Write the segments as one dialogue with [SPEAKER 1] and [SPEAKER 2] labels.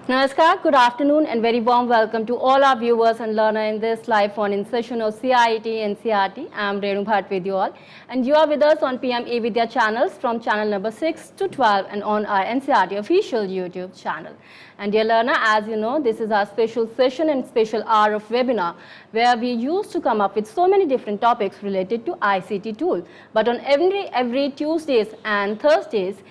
[SPEAKER 1] Namaskar, good afternoon and very warm welcome to all our viewers and learners in this live phone-in session of CIT NCERT. I am Renu Bhatt with you all, and you are with us on PM eVidya channels from channel number 6 to 12 and on our NCERT official YouTube channel. And dear learner, as you know, this is our special session and special hour of webinar where we used to come up with so many different topics related to ICT tool. But on every Tuesdays and Thursdays,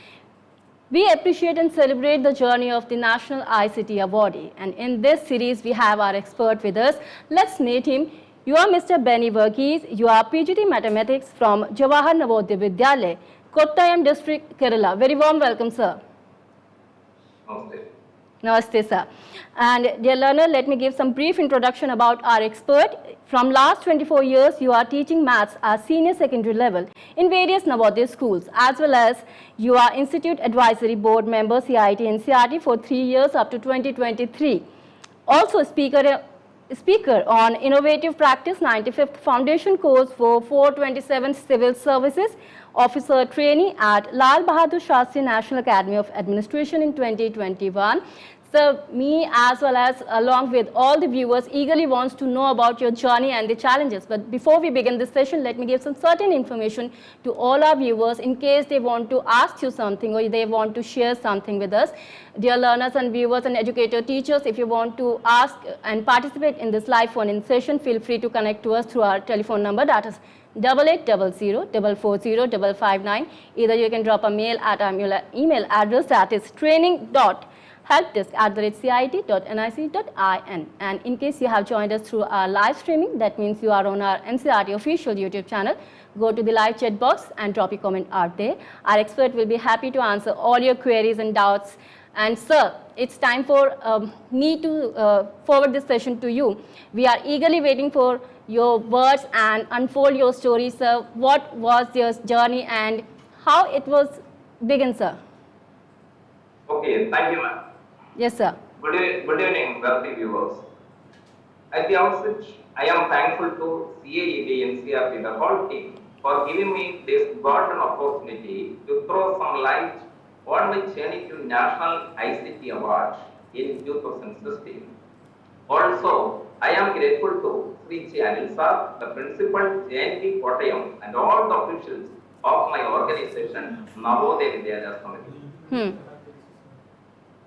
[SPEAKER 1] we appreciate and celebrate the journey of the National ICT Awardee. And in this series, we have our expert with us. Let's meet him. You are Mr. Benny Verghese. You are PGT Mathematics from Jawahar Navodaya Vidyalaya, Kottayam District, Kerala. Very warm welcome, sir.
[SPEAKER 2] Namaste.
[SPEAKER 1] Namaste, sir. And dear learner, let me give some brief introduction about our expert. From last 24 years, you are teaching maths at senior secondary level in various Navodaya schools, as well as you are Institute Advisory Board member CIT NCERT for 3 years up to 2023. Also speaker on Innovative Practice 95th Foundation course for 427 Civil Services Officer Trainee at Lal Bahadur Shastri National Academy of Administration in 2021. So me as well as along with all the viewers eagerly wants to know about your journey and the challenges. But before we begin this session, let me give some certain information to all our viewers in case they want to ask you something or they want to share something with us. Dear learners and viewers and educator teachers, if you want to ask and participate in this live phone-in session, feel free to connect to us through our telephone number, that is 8800-440-559. Either you can drop a mail at our email address, that is training.helpdesk@cit.nic.in. And in case you have joined us through our live streaming, that means you are on our NCERT official YouTube channel, go to the live chat box and drop your comment out there. Our expert will be happy to answer all your queries and doubts. And sir, it's time for me to forward this session to you. We are eagerly waiting for your words and unfold your story, sir. What was your journey and how it was begun, sir?
[SPEAKER 2] Okay, thank you, ma'am.
[SPEAKER 1] Yes, sir.
[SPEAKER 2] Good evening, wealthy viewers. At the outset, I am thankful to CIT NCERT, the whole team, for giving me this golden opportunity to throw some light on my journey to National ICT Award in 2016. Also, I am grateful to Sri Anil sir, the principal JNP Kottayam, and all the officials of my organization, Navodaya Vidyalaya Samiti.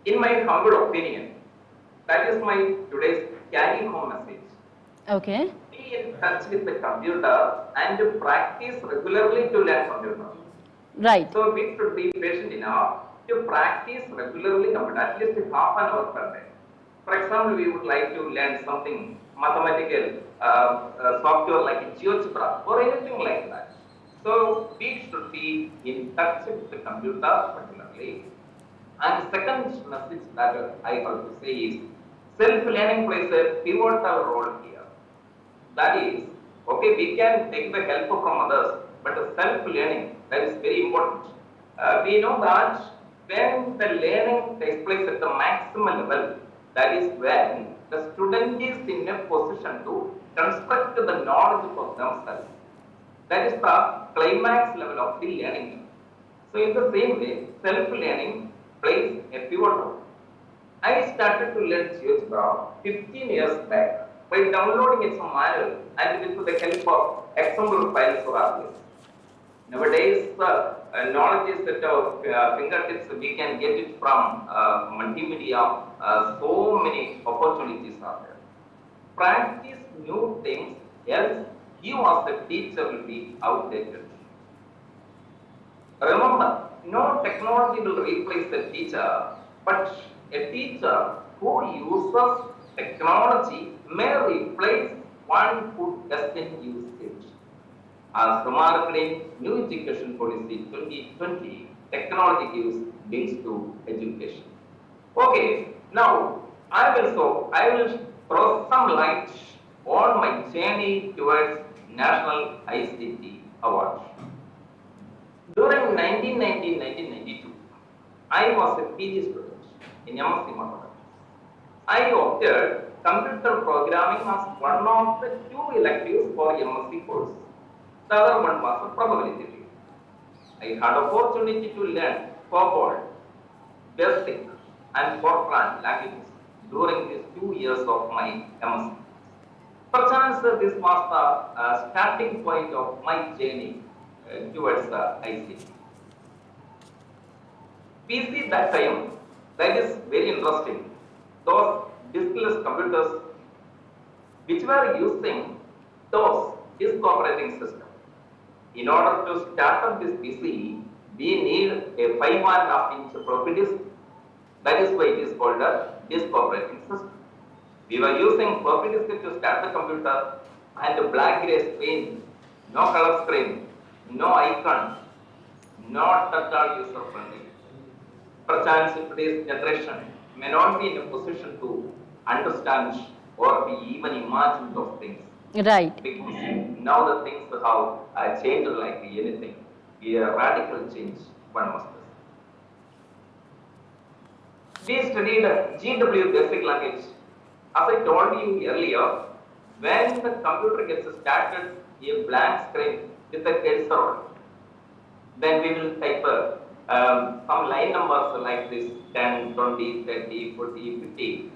[SPEAKER 2] In my humble opinion, that is my today's carry home message.
[SPEAKER 1] Okay.
[SPEAKER 2] Be in touch with the computer and practice regularly to learn computer.
[SPEAKER 1] Right.
[SPEAKER 2] So we should be patient enough to practice regularly computer, at least half an hour per day. For example, we would like to learn something mathematical software like algebra or anything like that. So we should be in touch with the computer regularly. And the second message that I have to say is self-learning plays a pivotal role here. That is, okay, we can take the help from others, but self-learning, that is very important. We know that when the learning takes place at the maximum level, that is when the student is in a position to construct the knowledge for themselves. That is the climax level of the learning. So in the same way, self-learning plays a pivotal role. I started to learn algebra 15 years back by downloading its manual and with the help of XML files or applets. Nowadays, knowledge is at our fingertips. We can get it from multimedia. So many opportunities are there. Practice new things, else you as a teacher will be outdated. Remember, no technology will replace the teacher, but a teacher who uses technology may replace one who doesn't use it. As remarked in New Education Policy 2020, technology gives wings to education. Okay, now I will throw some light on my journey towards National ICT Award. During 1992, I was a PG student in MSc Mathematics. I opted computer programming as one of the 2 electives for MSc course. The other one was a probability theory. I had opportunity to learn COBOL, basic, and Fortran languages during these 2 years of my MSc. Perchance this was the starting point of my journey towards the ICT. We see that time, that is very interesting. Those diskless computers which were using DOS, disk operating system. In order to start up this PC, we need a 5.5-inch floppy disk. That is why it is called a disk operating system. We were using floppy disk to start the computer and a black gray screen, no color screen, no icon, not at all user friendly. Perchance today's generation may not be in a position to understand or be even imagine those things.
[SPEAKER 1] Right.
[SPEAKER 2] Because now the things have changed like anything. A radical change, one must say. We studied GW basic language. As I told you earlier, when the computer gets started a blank screen with a cursor, then we will type some line numbers like this 10, 20, 30, 40, 50.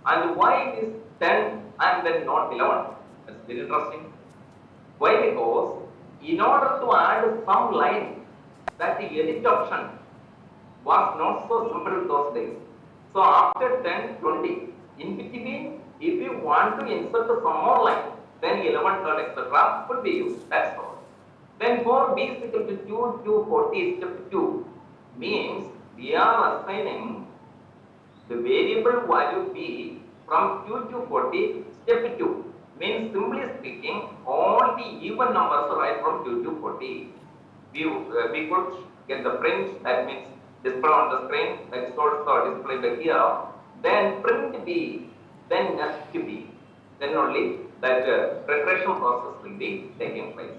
[SPEAKER 2] And why this 10 and then not 11? That's very interesting. Why? Because in order to add some line, that the edit option was not so simple those days. So after 10, 20, in between, if you want to insert some more line, then 11, 12, etc. could be used. That's all. Then for b is equal to 2 to 40 step 2 means we are assigning the variable value b from 2 to 40 step 2. Means simply speaking, all the even numbers right from 2 to 40. We could get the print, that means display on the screen, that is also displayed here. Then print b, then next b. Then only that regression process will be taking place.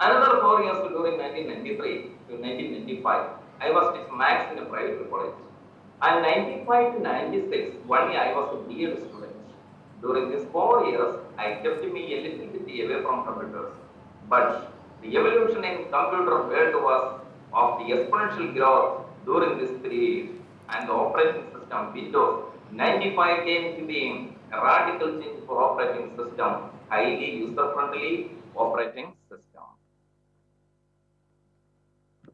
[SPEAKER 2] Another 4 years during 1993 to 1995, I was teaching maths in a private college. And 95 to 96, 1 year I was a B.Ed student. During these 4 years, I kept me a little bit away from computers. But the evolution in computer world was of the exponential growth during this period, and the operating system Windows 95 came to be a radical change for operating system, highly user-friendly operating system.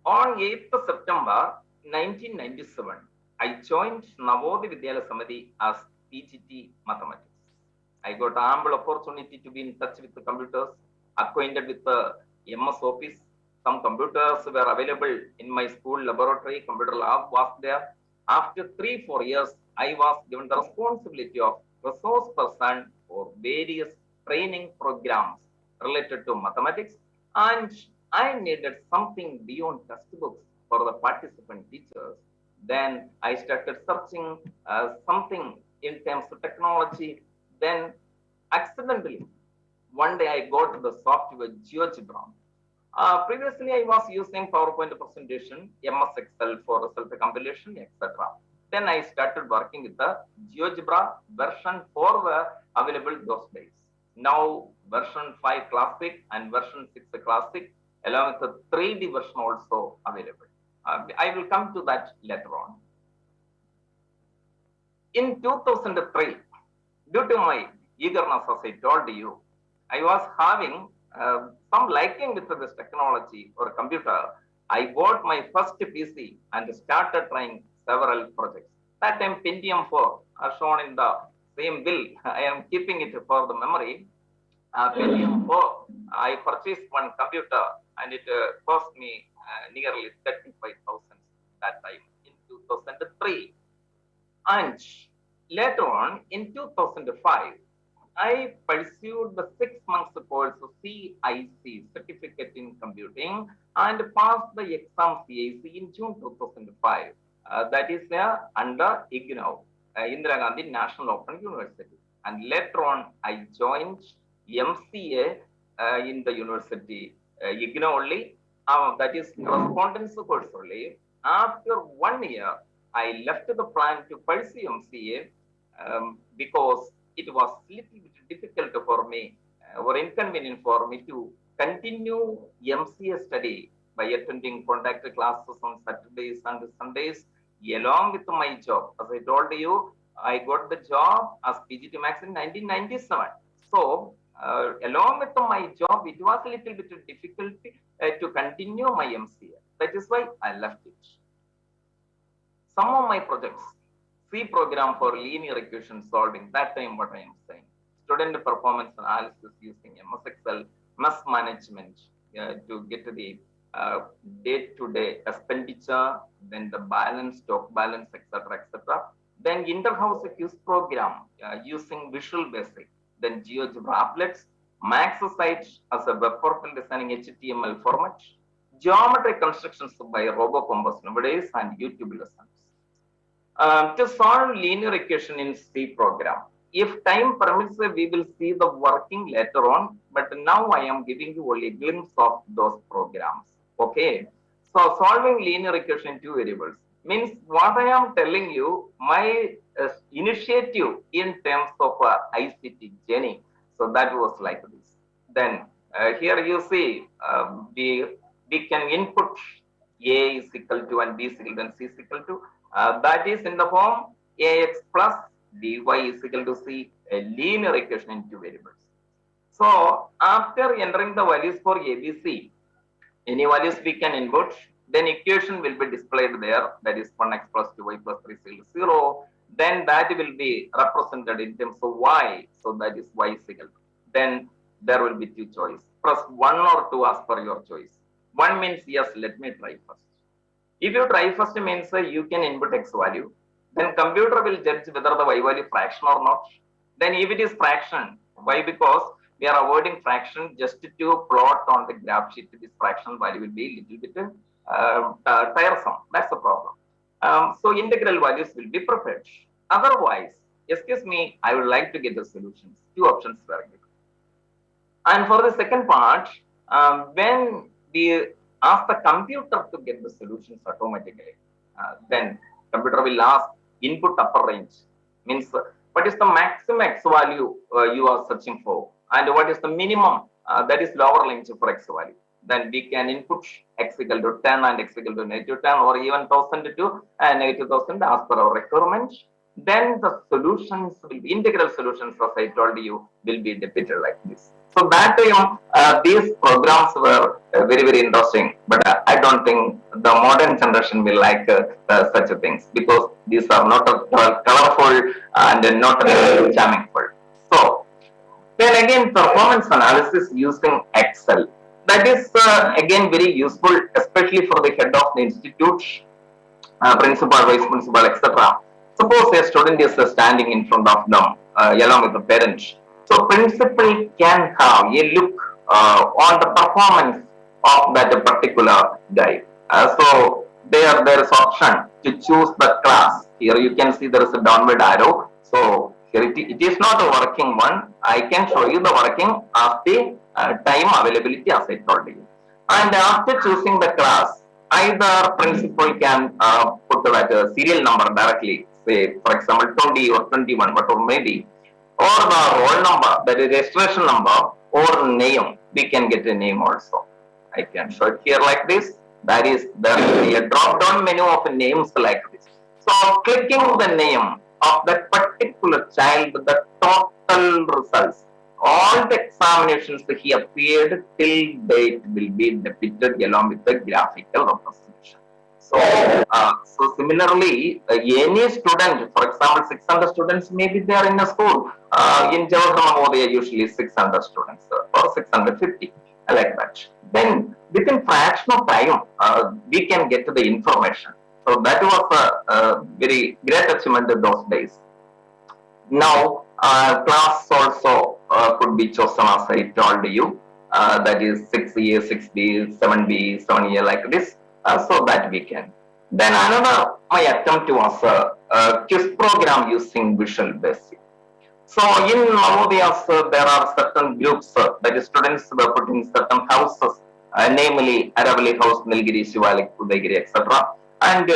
[SPEAKER 2] On 8th September 1997, I joined Navodaya Vidyalaya Samiti as PGT Mathematics. I got ample opportunity to be in touch with the computers, acquainted with the MS Office. Some computers were available in my school laboratory, computer lab was there. After 3-4 years, I was given the responsibility of resource person for various training programs related to mathematics, and I needed something beyond textbooks for the participant teachers. Then I started searching something in terms of technology. Then accidentally, one day I got the software GeoGebra. Previously, I was using PowerPoint presentation, MS Excel for self-compilation, etc. Then I started working with the GeoGebra version 4 were available those days. Now version 5 Classic and version 6 Classic, along with the 3D version also available. I will come to that later on. In 2003, due to my eagerness, as I told you, I was having some liking with this technology or computer. I bought my first PC and started trying several projects. That time Pentium 4 are shown in the same bill. I am keeping it for the memory. Pentium 4, I purchased one computer and it cost me nearly 35,000 that time in 2003. And later on in 2005, I pursued the 6 months course of CIC, Certificate in Computing, and passed the exam CIC in June 2005. That is under IGNOU, Indira Gandhi National Open University. And later on, I joined MCA in the university, IGNOU only, that is correspondence course only. After 1 year, I left the plan to pursue MCA because it was a little bit difficult for me or inconvenient for me to continue MCA study by attending contact classes on Saturdays and Sundays. along with my job. As I told you, I got the job as PGT Max in 1997. So, along with my job, it was a little bit difficult to continue my MCA. That is why I left it. Some of my projects, C program for linear equation solving, that time what I am saying. Student performance analysis using MS Excel, MES management to get to the day-to-day expenditure, then the balance, stock balance, etc., etc. Then inter-house quiz program using Visual Basic, then GeoGebra applets, Max site as a web portal designing HTML format, geometry constructions by RoboCompass nowadays, and YouTube lessons. To solve linear equation in C program. If time permits, we will see the working later on, but now I am giving you only a glimpse of those programs. Okay. So solving linear equation in two variables means what I am telling you, my initiative in terms of ICT journey. So that was like this. Then here you see we can input A is equal to and B is equal to and C is equal to. That is in the form ax plus dy is equal to c, a linear equation in two variables. So after entering the values for ABC, any values we can input, then equation will be displayed there. That is 1x plus 2y plus 3 is equal to 0. Then that will be represented in terms of y. So that is y is equal to. Then there will be two choices. Press 1 or 2 as per your choice. 1 means yes, let me try first. If you try first means you can input x value, then computer will judge whether the y value fraction or not. Then if it is fraction, why? Because we are avoiding fraction just to plot on the graph sheet. This fraction value will be a little bit tiresome. That's the problem. So integral values will be preferred. Otherwise, excuse me, I would like to get the solutions. Two options were given. And for the second part, when we ask the computer to get the solutions automatically, then computer will ask input upper range, means what is the maximum x value you are searching for, and what is the minimum that is lower range for x value. Then we can input x equal to 10 and x equal to negative 10 or even 1000 to negative 1000 as per our requirement. Then the solutions will be integral solutions, as I told you, will be depicted like this. So that time these programs were very, very interesting, but I don't think the modern generation will like such things, because these are not colorful and not charming. So then again, performance analysis using Excel. That is again very useful, especially for the head of the institute, principal, vice principal, etc. Suppose a student is standing in front of them along with the parents. So principal can have a look on the performance of that particular guy. So there is option to choose the class. Here you can see there is a downward arrow. So here it is not a working one. I can show you the working of the time availability as I told you. And after choosing the class, either principal can put that serial number directly, say for example 20 or 21, whatever maybe, or the roll number, that is registration number, or name. We can get a name also. I can show it here like this. That is, there will be a drop down menu of names like this. So clicking the name of that particular child, the total results, all the examinations that he appeared till date will be depicted along with the graphical representation. So similarly, any student, for example, 600 students may be there in a school. In Jawaharlal Navodayan, usually 600 students or 650, like that. Then within fraction of time, we can get to the information. So that was a very great achievement in those days. Now, class also could be chosen as I told you. That is 6A, 6B, 7B, 7A, like this. So that we can. Then another, my attempt was a quiz program using Visual Basic. So in Navodayas, there are certain groups, that is students were put in certain houses, namely Aravali House, Nilgiri, Shivalik, Udayagiri, etc. And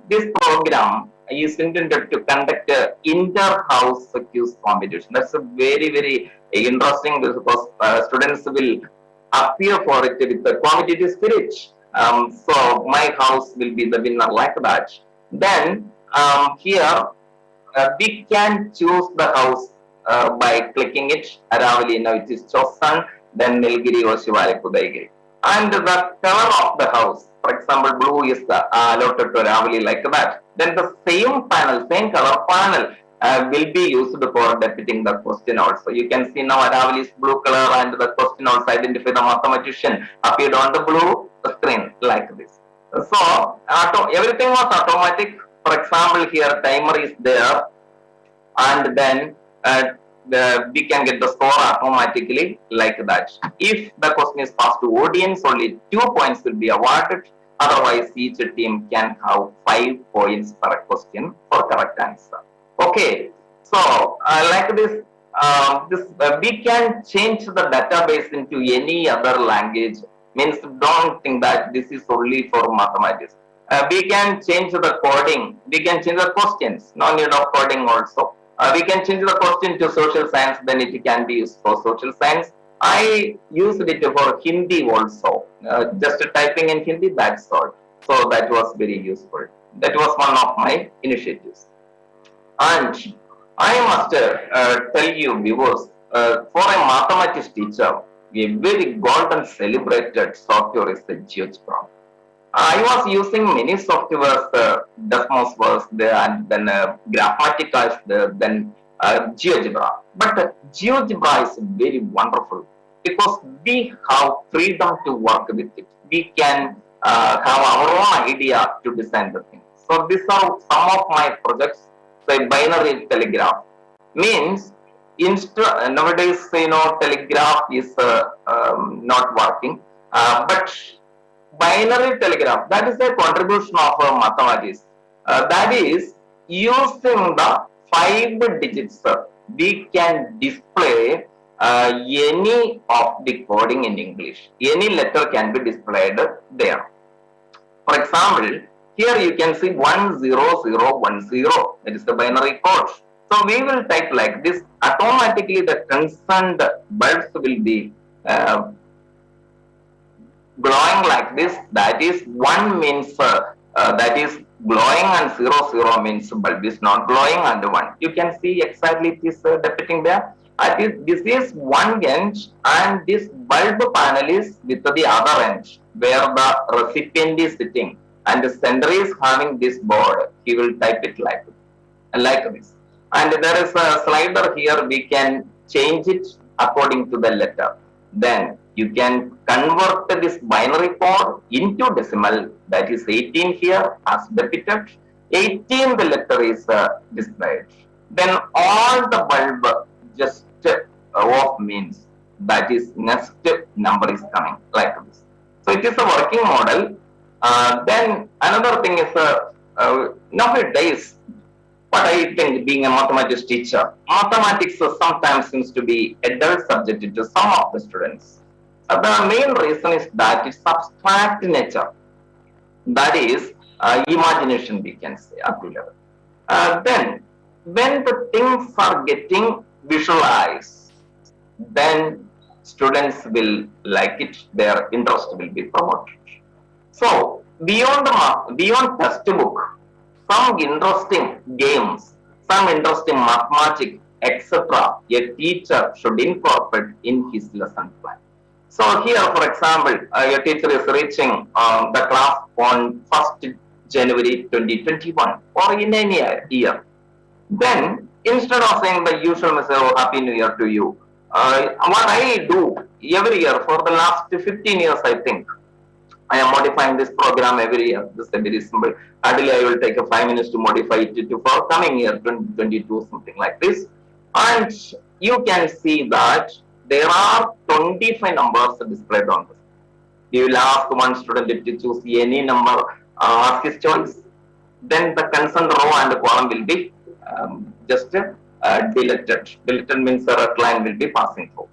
[SPEAKER 2] this program is intended to conduct an inter-house quiz competition. That's a very, very interesting, because students will appear for it with the competitive spirit. So my house will be the winner like that. Then here we can choose the house by clicking it. Aravali, now it is chosen. Then Nilgiri or Shivalik Udaigiri. And the color of the house, for example, blue is the allotted to Aravali like that. Then the same panel, same color panel will be used for depicting the question also. You can see now Aravali's blue color and the question also identify the mathematician appeared on the blue screen like this. So everything was automatic. For example, here timer is there, and then we can get the score automatically like that. If the question is passed to audience, only 2 points will be awarded. Otherwise, each team can have 5 points per question for correct answer. Okay, so like this, we can change the database into any other language. Means don't think that this is only for mathematics. We can change the coding. We can change the questions. No need of coding also. We can change the question to social science. Then it can be used for social science. I used it for Hindi also. Just typing in Hindi, that's all. So that was very useful. That was one of my initiatives. And I must tell you, viewers, for a mathematics teacher, a very golden celebrated software is the GeoGebra. I was using many softwares, Desmos was there, and then Graphmatica is there, then GeoGebra. But GeoGebra is very wonderful because we have freedom to work with it. We can have our own idea to design the thing. So these are some of my projects. Say binary telegraph means nowadays telegraph is not working, but binary telegraph, that is a contribution of mathematics. That is using the 5 digits. We can display any of the coding in English. Any letter can be displayed there. For example, here you can see 10010. That is the binary code. So we will type like this. Automatically, the concerned bulbs will be glowing like this. That is 1 means that is glowing, and 00 means bulb is not glowing, and 1. You can see exactly it is depicting there. This is one end, and this bulb panel is with the other end where the recipient is sitting, and the sender is having this board. He will type it like this. And there is a slider here. We can change it according to the letter. Then you can convert this binary code into decimal. That is 18 here as depicted. 18 the letter is displayed. Then all the bulb just off means that is next number is coming like this. So it is a working model. Then another thing is nowadays, what I think, being a mathematics teacher, mathematics sometimes seems to be a dull subject to some of the students. The main reason is that it's abstract nature. That is imagination, we can say, up to level. Then when the things are getting visualized, then students will like it, their interest will be promoted. So beyond textbook, some interesting games, some interesting mathematics, etc., a teacher should incorporate in his lesson plan. So here, for example, your teacher is reaching the class on 1st January 2021 or in any year. Then instead of saying the usual message, "Oh, Happy New Year to you," what I do every year for the last 15 years, I think, I am modifying this program every year. This is very simple. Ideally, I will take 5 minutes to modify it to for coming year 2022, something like this. And you can see that there are 25 numbers displayed on this. You will ask one student to choose any number, ask his choice. Then the concerned row and column will be just deleted. Deleted means the red line will be passing through.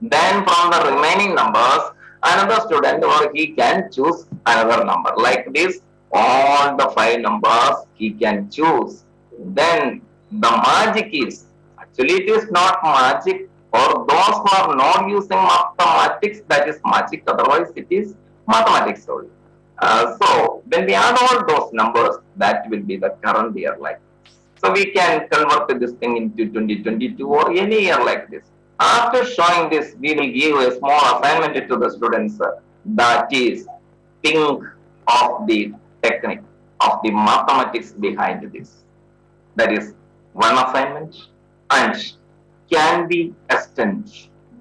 [SPEAKER 2] Then from the remaining numbers, another student or he can choose another number like this. All the 5 numbers he can choose. Then the magic is, actually it is not magic. For those who are not using mathematics, that is magic. Otherwise it is mathematics only. So when we add all those numbers, that will be the current year like. So we can convert this thing into 2022 or any year like this. After showing this, we will give a small assignment to the students that is think of the technique of the mathematics behind this. That is one assignment, and can we extend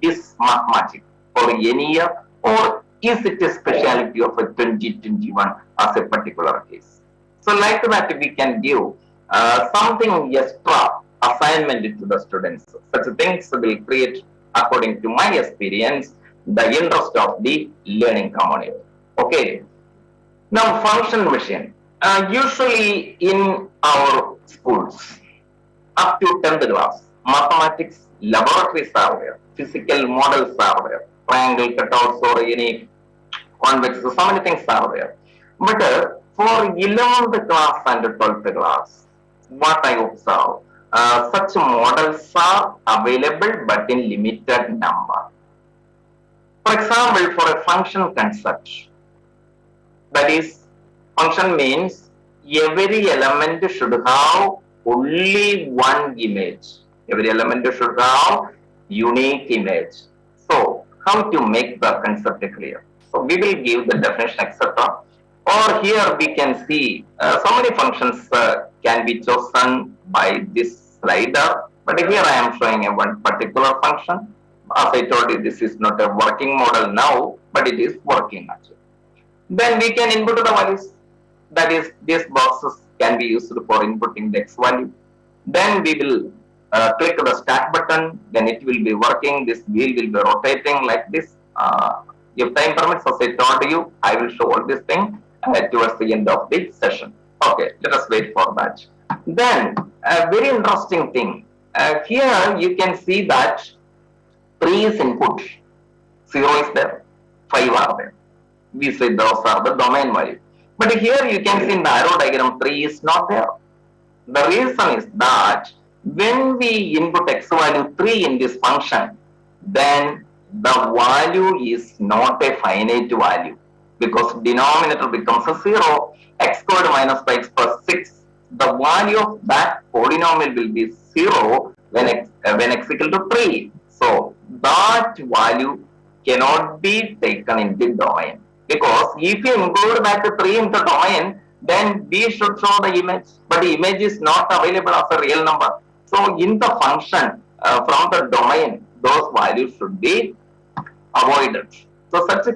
[SPEAKER 2] this mathematics for any year, or is it a speciality of a 2021 as a particular case? So like that we can give something extra assignment to the students. Such things will create, according to my experience, the interest of the learning community. Okay. Now function machine. Usually in our schools, up to 10th class, mathematics laboratories are there, physical models are there, triangle cutouts or any convex, so many things are there. But for 11th class and 12th class, what I observe, such models are available but in limited number. For example, for a function concept, that is, function means every element should have only one image. Every element should have unique image. So, how to make the concept clear? So, we will give the definition, etc. Or here we can see so many functions can be chosen by this slider. But here I am showing a one particular function. As I told you, this is not a working model now, but it is working actually. Then we can input the values. That is, these boxes can be used for inputting the x value. Then we will click the start button. Then it will be working. This wheel will be rotating like this. If time permits, as I told you, I will show all this thing towards the end of the session. Okay, let us wait for that. Then a very interesting thing. Here you can see that 3 is input. 0 is there. 5 are there. We say those are the domain value. But here you can see in the arrow diagram 3 is not there. The reason is that when we input x value 3 in this function, then the value is not a finite value because denominator becomes a 0, x squared minus 5x plus 6. The value of that polynomial will be 0 when x equal to 3. So that value cannot be taken in the domain. Because if you include that 3 in the domain, then we should show the image, but the image is not available as a real number. So in the function from the domain, those values should be avoided. So such a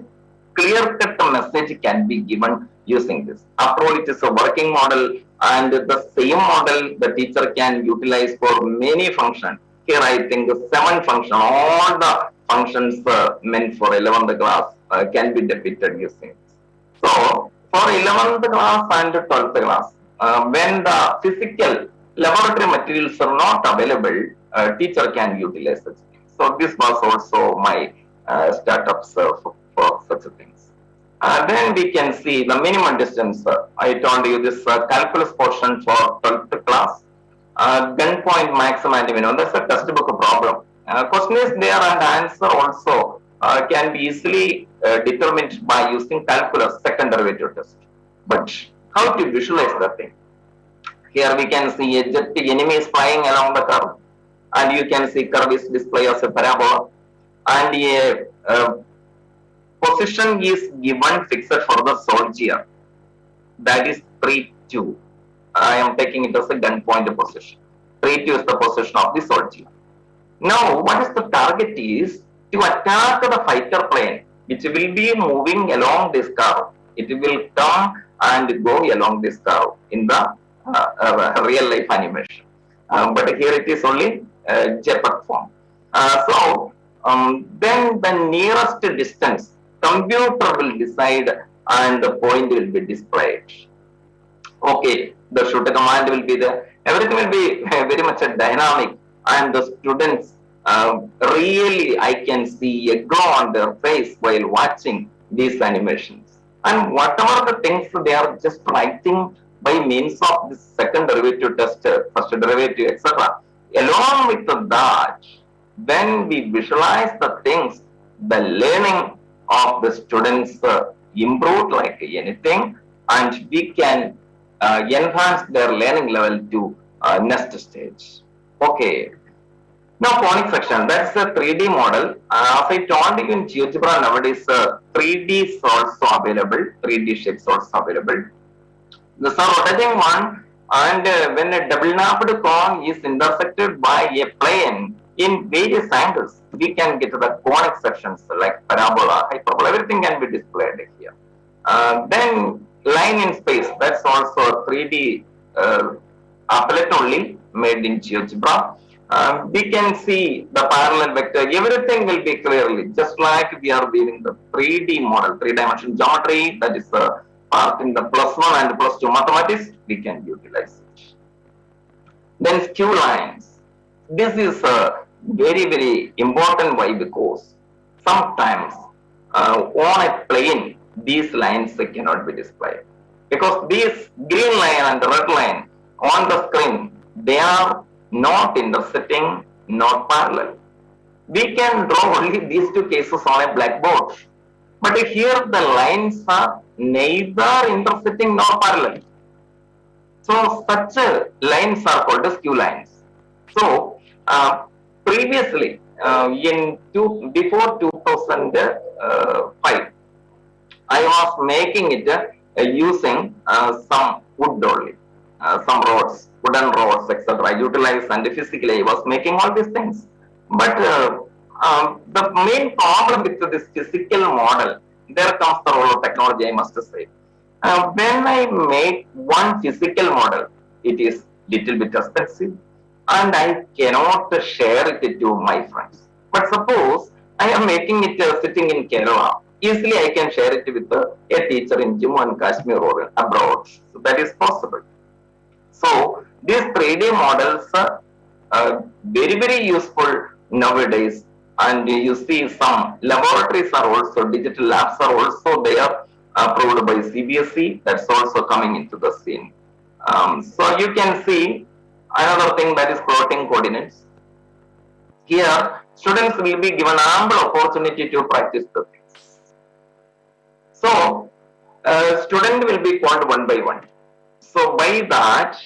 [SPEAKER 2] clear-cut message can be given using this. After all, it is a working model, and the same model the teacher can utilize for many functions. Here I think 7 functions, all the functions meant for 11th class can be depicted using this. So for 11th class and 12th class, when the physical laboratory materials are not available, teacher can utilize such things. So this was also my startups for such things. Then we can see the minimum distance. I told you this calculus portion for 12th class. Gunpoint maximum and minimum. That's a textbook problem. Question is there and answer also can be easily determined by using calculus second derivative test. But how to visualize the thing? Here we can see a jet enemy is flying along the curve, and you can see curve is displayed as a parabola, and a position is given fixed for the soldier. That is 3-2. I am taking it as a gunpoint position. 3-2 is the position of the soldier. Now, what is the target is to attack the fighter plane, which will be moving along this curve. It will come and go along this curve in the real life animation. But here it is only JPEG form. Then the nearest distance, computer will decide and the point will be displayed. Okay, the shoot command will be there. Everything will be very much dynamic, and the students really, I can see a glow on their face while watching these animations. And whatever the things they are just writing by means of the second derivative test, first derivative, etc. Along with that, when we visualize the things, the learning of the students improved like anything, and we can enhance their learning level to next stage. Okay. Now, conic section, that's a 3D model. As I told you in GeoGebra nowadays, 3D sorts available, 3D shape sorts available. The rotating one, and when a double napped cone is intersected by a plane in various angles, we can get the conic sections like parabola, hyperbola, everything can be displayed here. Then line in space, that's also a 3D applet only made in GeoGebra. We can see the parallel vector, everything will be clearly, just like we are viewing the 3D model, 3-dimensional geometry, that is the part in the +1 and +2 mathematics, we can utilize it. Then skew lines. This is very important. Why? Because sometimes on a plane, these lines cannot be displayed. Because these green line and red line on the screen, they are not intersecting, not parallel. We can draw only these two cases on a blackboard. But here the lines are neither intersecting nor parallel. So such lines are called skew lines. So previously, before 2005, I was making it using some wood only, some rods, wooden rods, etc. I utilized, and physically I was making all these things. But the main problem with this physical model, there comes the role of technology, I must say. When I make one physical model, it is little bit expensive, and I cannot share it to my friends. But suppose I am making it sitting in Kerala, easily I can share it with a teacher in Jammu and Kashmir or abroad. So that is possible. So these 3D models are very useful nowadays, and you see some laboratories are also, digital labs are also there, approved by CBSE. That's also coming into the scene. So you can see another thing, that is plotting coordinates. Here, students will be given ample opportunity to practice the things. So, student will be called one by one. So, by that,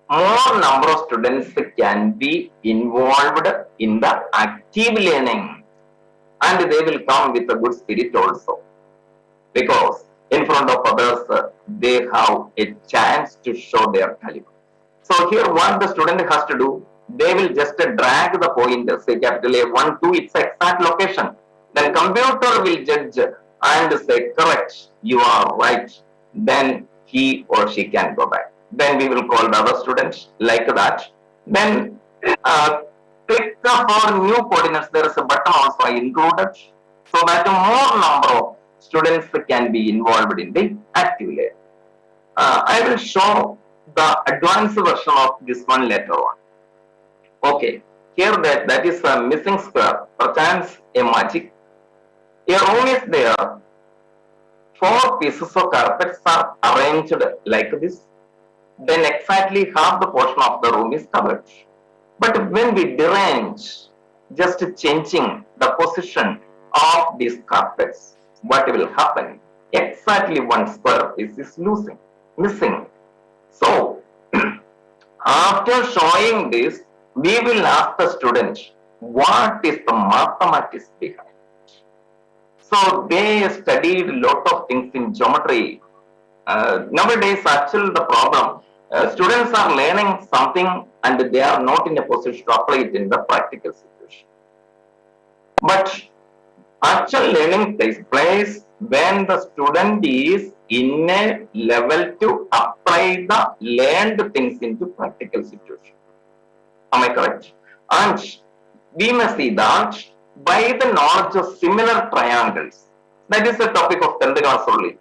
[SPEAKER 2] more number of students can be involved in the active learning, and they will come with a good spirit also, because in front of others they have a chance to show their talent. So here what the student has to do, they will just drag the pointer, say capital A, 1, 2, its exact location. Then computer will judge and say, correct, you are right. Then he or she can go back. Then we will call the other students like that. Then click for new coordinates. There is a button also I included, so that more number of students can be involved in the active layer. I will show the advanced version of this one later on. Okay, here that is a missing square, perchance a magic. A room is there. 4 pieces of carpets are arranged like this. Then exactly half the portion of the room is covered. But when we derange, just changing the position of these carpets, what will happen? Exactly 1 square piece is missing. So, after showing this, we will ask the student, what is the mathematics behind it? So, they studied a lot of things in geometry. Nowadays, actually, the problem, students are learning something and they are not in a position to apply it in the practical situation. But actual learning takes place when the student is in a level to apply the learned things into practical situation. Am I correct? And we must see that by the knowledge of similar triangles, that is the topic of 10th class only,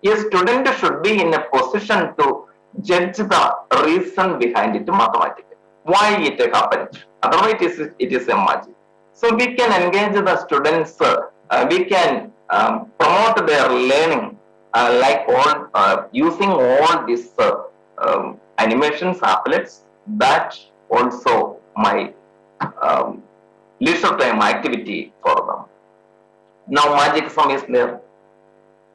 [SPEAKER 2] a student should be in a position to judge the reason behind it mathematically. Why it happened? Otherwise, it is a magic. So we can engage the students, we can promote their learning like all using all these animations, applets. That also my leisure time activity for them. Now magic sum is there.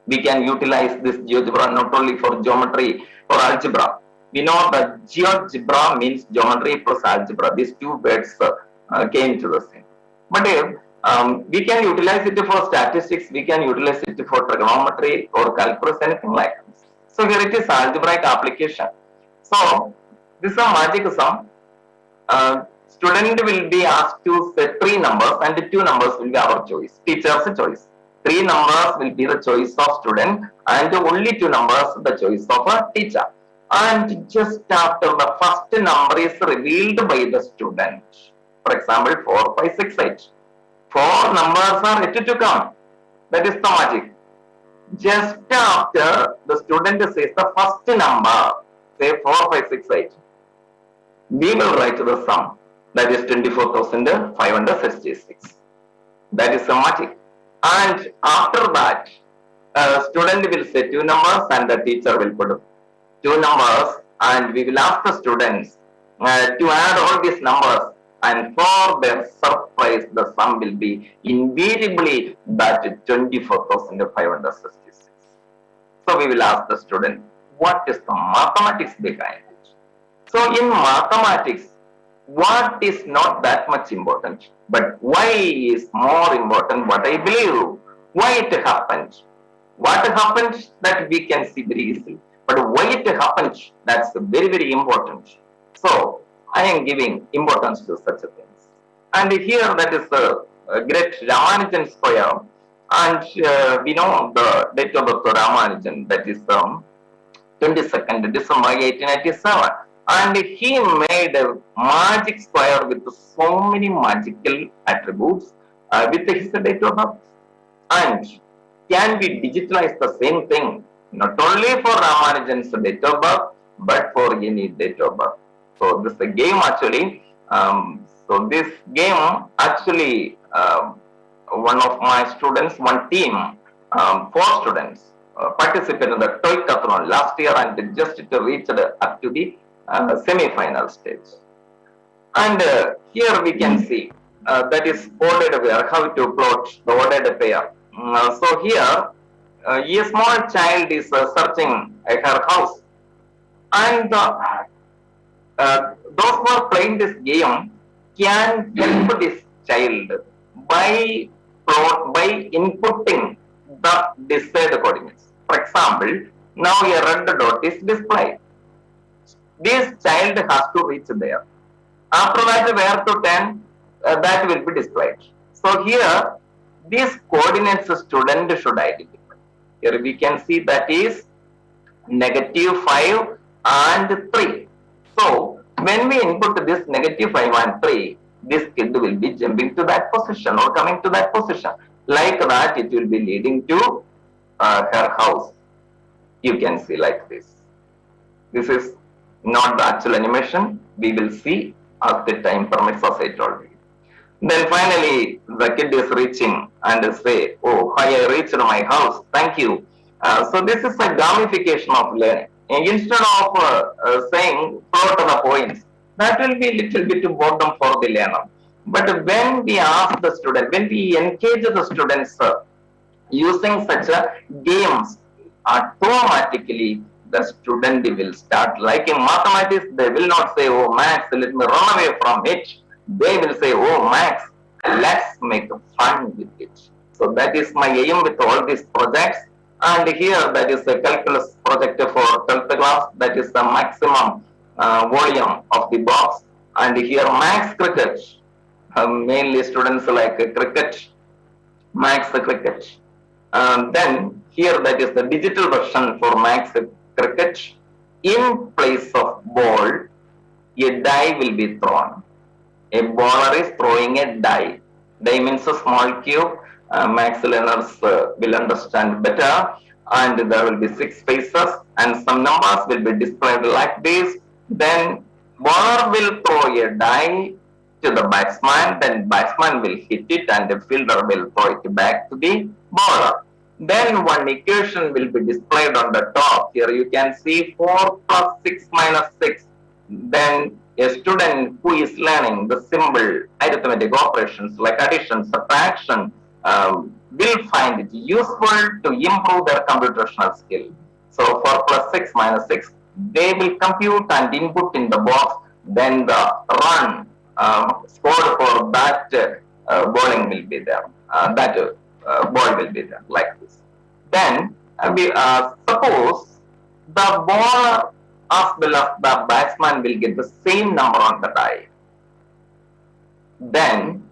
[SPEAKER 2] We can utilize this GeoGebra not only for geometry or algebra. We know that GeoGebra means geometry plus algebra. These two words came to the same. But we can utilize it for statistics, we can utilize it for trigonometry or calculus, anything like this. So here it is algebraic application. So this is a magic sum. Student will be asked to set 3 numbers and 2 numbers will be our choice, teacher's choice. 3 numbers will be the choice of student and only 2 numbers the choice of a teacher. And just after the first number is revealed by the student, for example 4, 5, 6, 8. 4 numbers are yet to come. That is the magic. Just after the student says the first number, say 4, 5, 6, 8, we will write the sum. That is 24,566. That is the magic. And after that, student will say 2 numbers and the teacher will put 2 numbers, and we will ask the students to add all these numbers, and for their surprise the sum will be invariably that 24,566. So we will ask the student, what is the mathematics behind it? So in mathematics, what is not that much important, but why is more important, what I believe, why it happened. What happened that we can see very easily, but why it happened, that's very, very important. So I am giving importance to such things. And here that is the great Ramanujan square, and we know the date of birth of Ramanujan, that is 22nd December 1897. And he made a magic square with so many magical attributes with his date of birth. And can we digitalize the same thing, not only for Ramanujan's date of birth, but for any date of birth? So this is a game actually. So this game actually, one of my students, one team, 4 students participated in the Toy-Cathlon last year and just reached up to the semi-final stage. And here we can see that is ordered pair, how to plot the ordered pair. So here a small child is searching her house, and those who are playing this game can help this child by inputting the desired coordinates. For example, now a red dot is displayed. This child has to reach there. After that, where to turn, that will be displayed. So here, these coordinates student should identify. Here we can see that is -5 and 3. So when we input this -5 and 3, this kid will be jumping to that position or coming to that position. Like that, it will be leading to her house. You can see like this. This is not the actual animation. We will see as the time permits, as I told you. Then finally, the kid is reaching and say, oh, hi, I reached my house. Thank you. So this is a gamification of learning. Instead of saying plot the points, that will be a little bit boredom for the learner. But when we ask the student, when we engage the students using such games, automatically the student will start liking mathematics. They will not say, oh, maths, let me run away from it. They will say, oh, maths, let's make fun with it. So that is my aim with all these projects. And here, that is a calculus project for 12th class. That is the maximum volume of the box. And here, max cricket. Mainly students like cricket, max cricket. Then here, that is the digital version for max cricket. In place of ball, a die will be thrown. A bowler is throwing a die. Die means a small cube. Max learners will understand better. And there will be 6 faces and some numbers will be displayed like this. Then bowler will throw a die to the batsman. Then batsman will hit it and the fielder will throw it back to the bowler. Then one equation will be displayed on the top. Here you can see 4 plus 6 minus 6. Then a student who is learning the simple arithmetic operations like addition, subtraction, will find it useful to improve their computational skill. So for plus 6 minus 6, they will compute and input in the box, then the run scored for that bowling will be there. Ball will be there like this. Then we suppose the bowler as well as the batsman will get the same number on the die. Then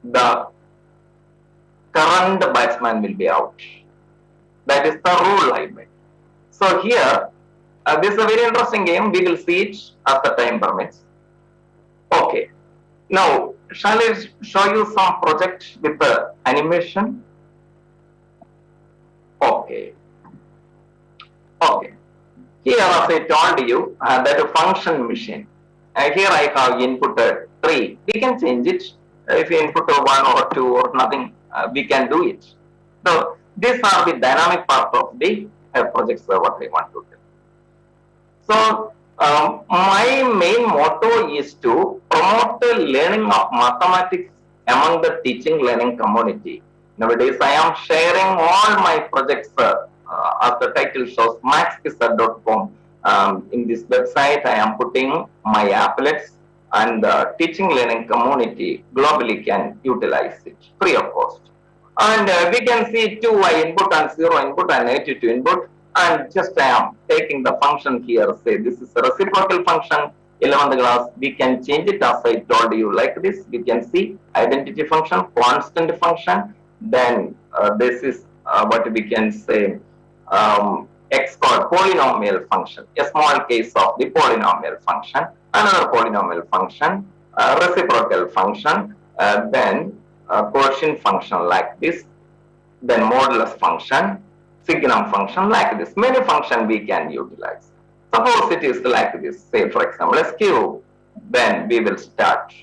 [SPEAKER 2] the current batsman will be out. That is the rule I made. So here, this is a very interesting game. We will see it as the time permits. Okay. Now, shall I show you some project with the animation? Okay. Okay. Here, as I told you, that a function machine. Here I have inputted 3. We can change it. If you input 1 or 2 or nothing, we can do it. So, these are the dynamic part of the project server I want to do. So, my main motto is to promote the learning of mathematics among the teaching learning community. Nowadays, I am sharing all my projects, as the title shows, maxpizza.com. In this website, I am putting my applets, and the teaching learning community globally can utilize it free of cost. And we can see 2 input and 0 input and negative 2 input. And just I am taking the function here, say this is a reciprocal function, 11th class, we can change it as I told you like this. You can see identity function, constant function, then this is what we can say, x called polynomial function, a small case of the polynomial function, another polynomial function, reciprocal function, then quotient function like this, then modulus function, signum function like this. Many functions we can utilize. Suppose it is like this, say for example, a cube, then we will start.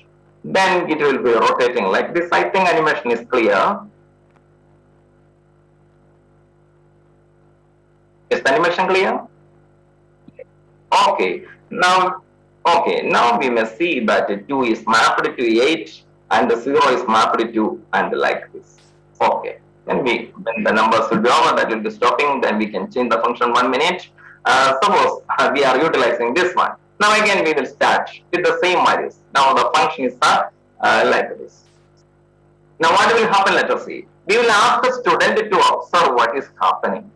[SPEAKER 2] Then it will be rotating like this. I think animation is clear. Is the animation clear? Okay. Now we may see that 2 is mapped to 8 and the 0 is mapped to and like this. Okay. Then when the numbers will be over, that will be stopping. Then we can change the function 1 minute. Suppose we are utilizing this one. Now again we will start with the same values. Now the function is like this. Now what will happen? Let us see. We will ask the student to observe what is happening.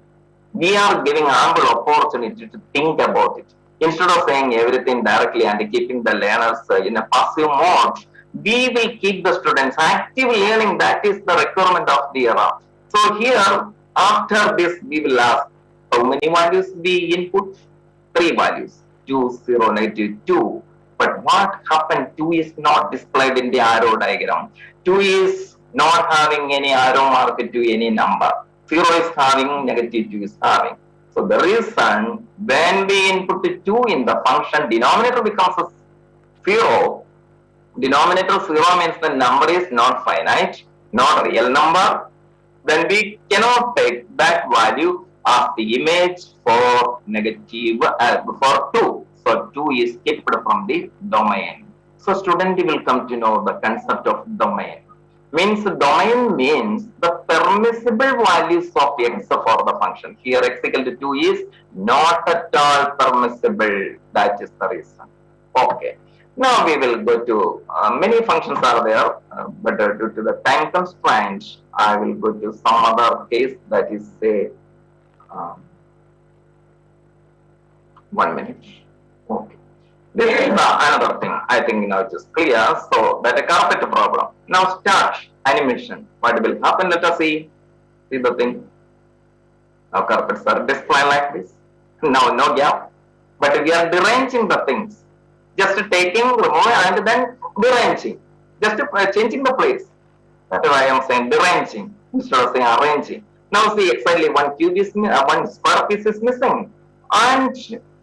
[SPEAKER 2] We are giving ample opportunity to think about it. Instead of saying everything directly and keeping the learners in a passive mode, we will keep the students active learning. That is the requirement of the era. So here, after this, we will ask how many values we input? 3 values, 2, 0, negative 2. But what happened? 2 is not displayed in the arrow diagram. 2 is not having any arrow mark to any number. 0 is having, negative 2 is having. So the reason when we input 2 in the function, denominator becomes a 0. Denominator 0 means the number is not finite, not a real number. Then we cannot take that value as the image for negative for 2. So 2 is kept from the domain. So student will come to know the concept of domain. Means domain means the permissible values of x for the function. Here x equal to 2 is not at all permissible. That is the reason. Okay. Now we will go to many functions are there, but due to the time constraints, I will go to some other case, that is say 1 minute. Okay. This is another thing. I think now it is clear. So that a carpet problem. Now start animation. What will happen? Let us see. See the thing. Now carpets are displayed like this. Now no gap. But we are deranging the things. Just taking, remove and then deranging. Just changing the place. That is why I am saying deranging instead of saying arranging. Now see exactly one cube is one square piece is missing. And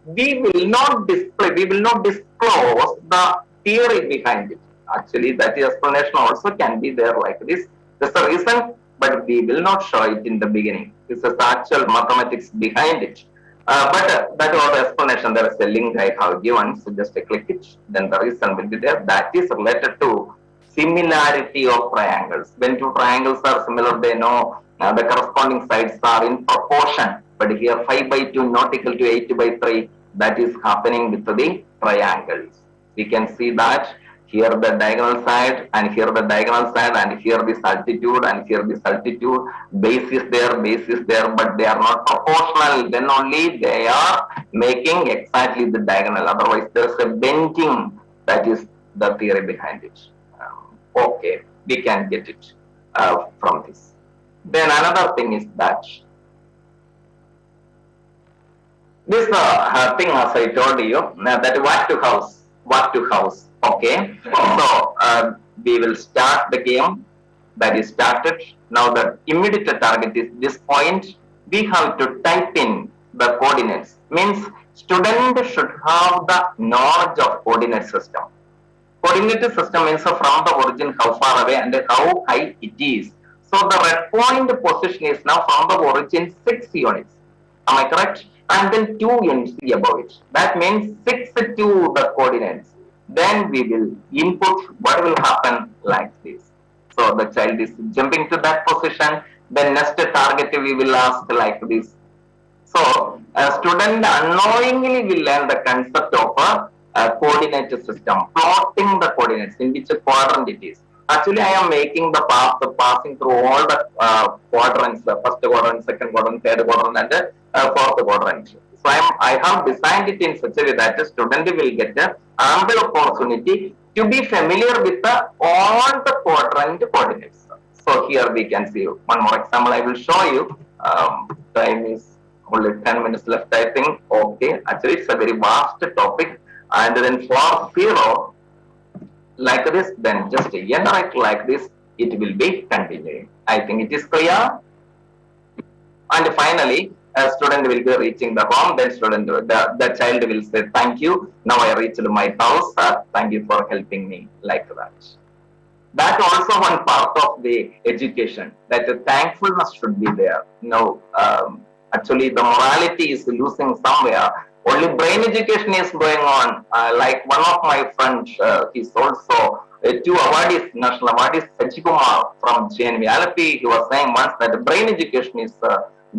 [SPEAKER 2] we will not display, we will not disclose the theory behind it. Actually, that explanation also can be there like this. That's the reason, but we will not show it in the beginning. This is the actual mathematics behind it. But that was the explanation. There is a link I have given, so just click it. Then the reason will be there. That is related to similarity of triangles. When two triangles are similar, they know the corresponding sides are in proportion. But here 5 by 2 not equal to 8 by 3, that is happening with the triangles. We can see that here the diagonal side and here the diagonal side and here this altitude and here this altitude, base is there, but they are not proportional. Then only they are making exactly the diagonal. Otherwise, there's a bending. That is the theory behind it. Okay, we can get it from this. Then another thing is that this thing, as I told you, that what to house. Okay, so we will start the game. That is started. Now the immediate target is this point. We have to type in the coordinates. Means student should have the knowledge of coordinate system. Coordinate system means from the origin how far away and how high it is. So the red point position is now from the origin 6 units. Am I correct? And then 2 units above it. That means 6 to the coordinates. Then we will input what will happen like this. So the child is jumping to that position. Then next target we will ask like this. So a student unknowingly will learn the concept of a coordinate system, plotting the coordinates in which quadrant it is. Actually, I am making the path passing through all the quadrants, the first quadrant, second quadrant, third quadrant, and fourth quadrant. So I have designed it in such a way that the student will get an ample opportunity to be familiar with all the quadrant coordinates. So here we can see one more example. I will show you. Time is only 10 minutes left, I think. Okay, actually it's a very vast topic. And then for 0, like this, then just generate like this, it will be continuing. I think it is clear. And finally, a student will be reaching the home, then the child will say, thank you, now I reached my house, thank you for helping me, like that. That also one part of the education, that the thankfulness should be there. No, actually the morality is losing somewhere. Only brain education is going on. Like one of my friends, he's also 2 awardees, national awardees, Kumar from JNV. He was saying once that the brain education is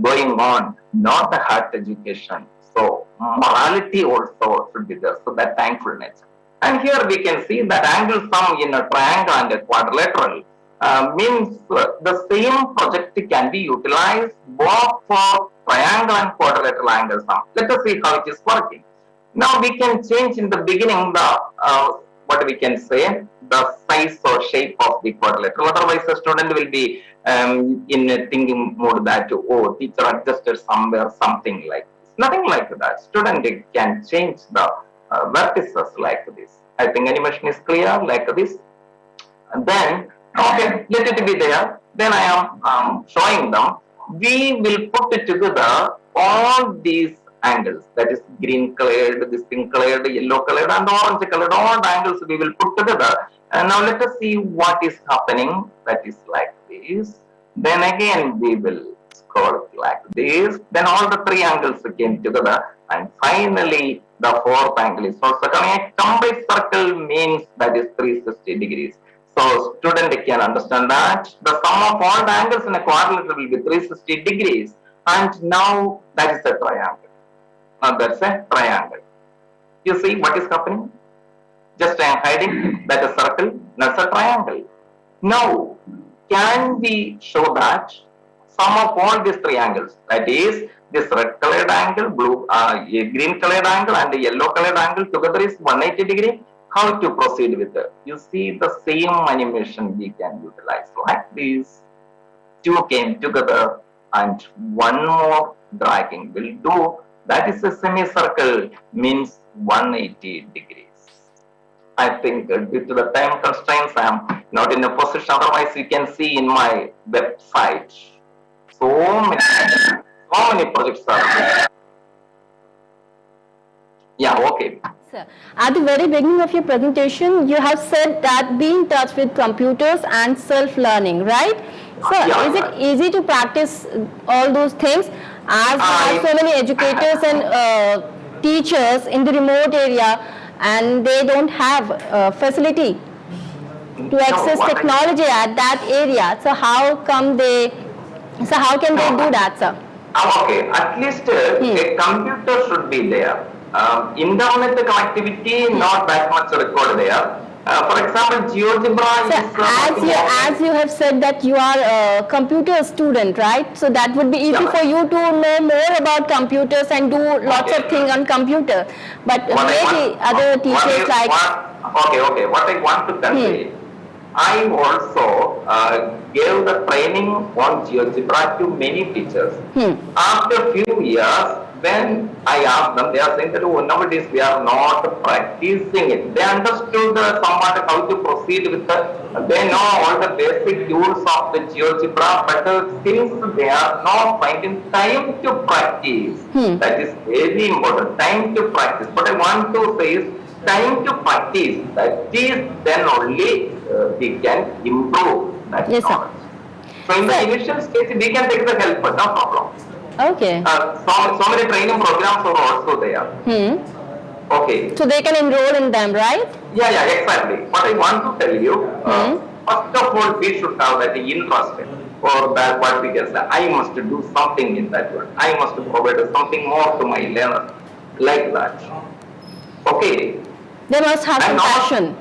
[SPEAKER 2] going on, not the heart education. So morality also should be there. So that thankfulness. And here we can see that angle sum in a triangle and a quadrilateral means the same project can be utilized both for triangle and quadrilateral angle sum. Let us see how it is working. Now we can change in the beginning the what we can say, the size or shape of the quadrilateral. Otherwise, the student will be in a thinking mode that, oh, teacher adjusted somewhere, something like this. Nothing like that. Student can change the vertices like this. I think animation is clear like this. And then, okay, let it be there. Then I am showing them. We will put it together all these angles, that is green colored, this pink colored, yellow colored, and orange colored, all the angles we will put together. And now let us see what is happening. That is like this. Then again we will scroll like this. Then all the 3 angles came together, and finally the 4th angle is also coming. A combined circle means that is 360 degrees. So student can understand that the sum of all the angles in a quadrilateral will be 360 degrees. And now that is a triangle. Now that's a triangle. You see what is happening? Just I am hiding that a circle, that's a triangle. Now, can we show that sum of all these 3 angles, that is this red colored angle, green colored angle and the yellow colored angle together is 180 degree? How to proceed with it? You see the same animation we can utilize like this. 2 came together and one more dragging will do. That is a semicircle, means 180 degrees. I think due to the time constraints, I am not in a position. Otherwise, you can see in my website so many projects are there. Yeah, okay.
[SPEAKER 1] Sir, at the very beginning of your presentation, you have said that be in touch with computers and self-learning, right? So, is it easy to practice all those things, as there are so many educators and teachers in the remote area and they don't have facility? to access technology at that area. So how can they do that, sir?
[SPEAKER 2] Okay, at least a computer should be there. Internet connectivity not that much required there. For example, GeoGebra is...
[SPEAKER 1] as you have said that you are a computer student, right? So that would be easy for you to know more about computers and do lots of things on computer. But maybe other teachers like...
[SPEAKER 2] Okay. What I want to convey, I also gave the training on GeoGebra to many teachers. After a few years, when I asked them, they are saying that nowadays we are not practicing it. They understood somewhat how to proceed with they know all the basic tools of the GeoGebra, but since they are not finding time to practice, that is very important, time to practice. What I want to say is, time to practice, that is then only we can improve that knowledge. So in the initial stage, we can take the help, but no problem.
[SPEAKER 1] Okay.
[SPEAKER 2] So many training programs are also there. Okay.
[SPEAKER 1] So they can enroll in them, right?
[SPEAKER 2] Yeah, exactly. What I want to tell you, first of all, we should have that interest or that what we can say, I must do something in that one. I must provide something more to my learner, like that. Okay.
[SPEAKER 1] They must have some passion.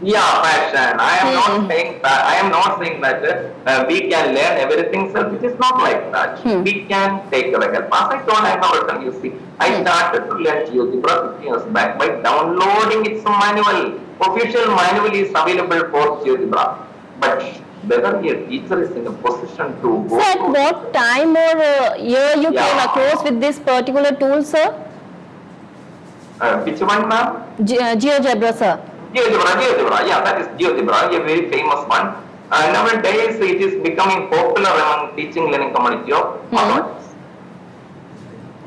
[SPEAKER 2] Yeah, passion. I am not saying that. I am not saying that we can learn everything self. It is not like that. We can take the help. As I told, I have written. You see, I started to learn GeoGebra 15 years back by downloading its manual. Official manual is available for GeoGebra, but whether a teacher is in a position to go.
[SPEAKER 1] So at what time or year you came across with this particular tool, sir?
[SPEAKER 2] Which one, ma'am?
[SPEAKER 1] GeoGebra, sir.
[SPEAKER 2] GeoGebra, yeah, that is GeoGebra, a very famous one. Nowadays, it is becoming popular among teaching learning community of mathematics.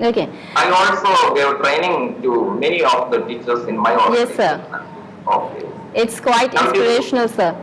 [SPEAKER 1] Okay.
[SPEAKER 2] I also gave training to many of the teachers in my organization.
[SPEAKER 1] Yes, sir.
[SPEAKER 2] Okay.
[SPEAKER 1] It's quite inspirational, sir.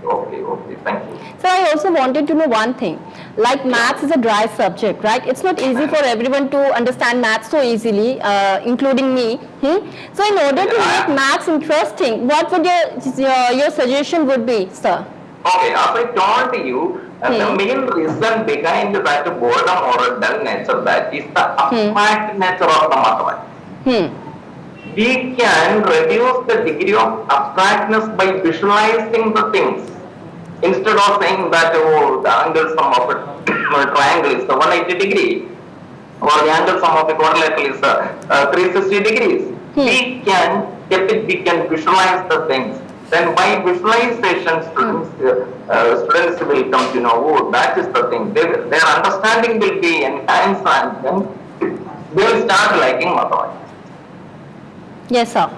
[SPEAKER 2] Okay, thank you.
[SPEAKER 1] So I also wanted to know one thing, like maths is a dry subject, right? It's not easy for everyone to understand maths so easily, including me. So in order to make maths interesting, what would your suggestion would be, sir?
[SPEAKER 2] Okay, as I told you, the main reason behind that boredom or a dull nature, that is the abstract nature of the mathematics. We can reduce the degree of abstractness by visualizing the things. Instead of saying that the angle sum of a triangle is 180 degrees or the angle sum of a quadrilateral is 360 degrees, we can visualize the things. Then by visualization, students will come to know, that is the thing. Their understanding will be enhanced and then they will start liking mathematics.
[SPEAKER 1] Yes, sir.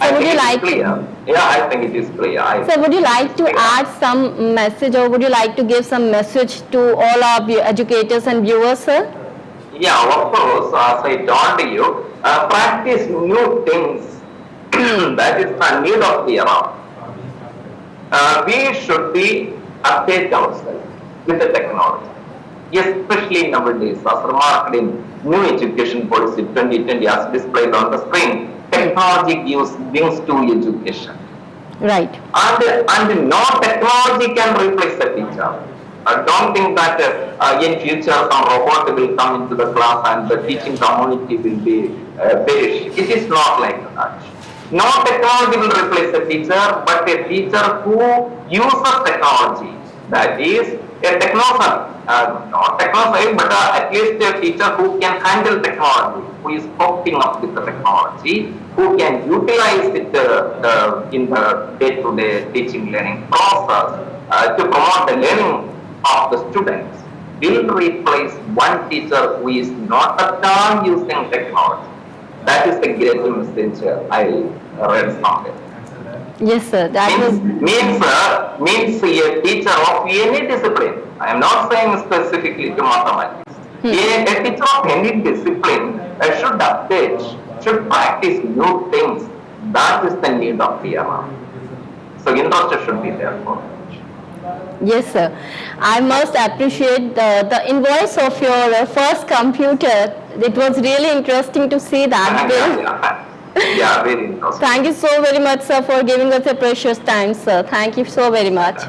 [SPEAKER 1] So would you like to,
[SPEAKER 2] yeah, I think it is clear.
[SPEAKER 1] So would you like to add some message, or would you like to give some message to all our educators and viewers, sir?
[SPEAKER 2] Yeah, of course, as I told you, practice new things. That is the need of the era. We should be update ourselves with the technology, especially nowadays, as remarked in new education policy 2020 as displayed on the screen. Technology gives wings to education.
[SPEAKER 1] Right.
[SPEAKER 2] And no technology can replace the teacher. I don't think that in future some robot will come into the class and the teaching community will be perish. It is not like that. No technology will replace the teacher, but a teacher who uses technology. That is a technician, not technician, but at least a teacher who can handle technology, who is coping up with the technology, who can utilize it in the day-to-day teaching learning process to promote the learning of the students, will replace one teacher who is not at all using technology. That is the great message I read somewhere.
[SPEAKER 1] Yes, sir. That
[SPEAKER 2] means a teacher of any discipline. I am not saying specifically to mathematics. A teacher of any discipline should update, should practice new things. That is the need of the era. So interest should be there for it.
[SPEAKER 1] Yes, sir. I must appreciate the invoice of your first computer. It was really interesting to see that.
[SPEAKER 2] Yeah, very interesting.
[SPEAKER 1] Thank you so very much, sir, for giving us a precious time, sir. Thank you so very much.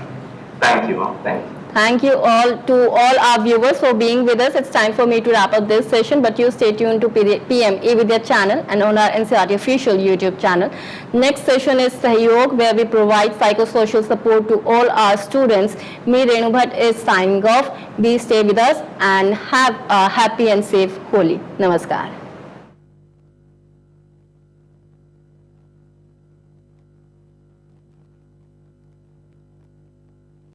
[SPEAKER 2] Thank you, ma'am. Thank you.
[SPEAKER 1] Thank you all to all our viewers for being with us. It's time for me to wrap up this session, but you stay tuned to PM eVidya channel and on our NCRT official YouTube channel. Next session is Sahyog, where we provide psychosocial support to all our students. Me, Renu Bhatt, is signing off. Be stay with us and have a happy and safe Holi. Namaskar.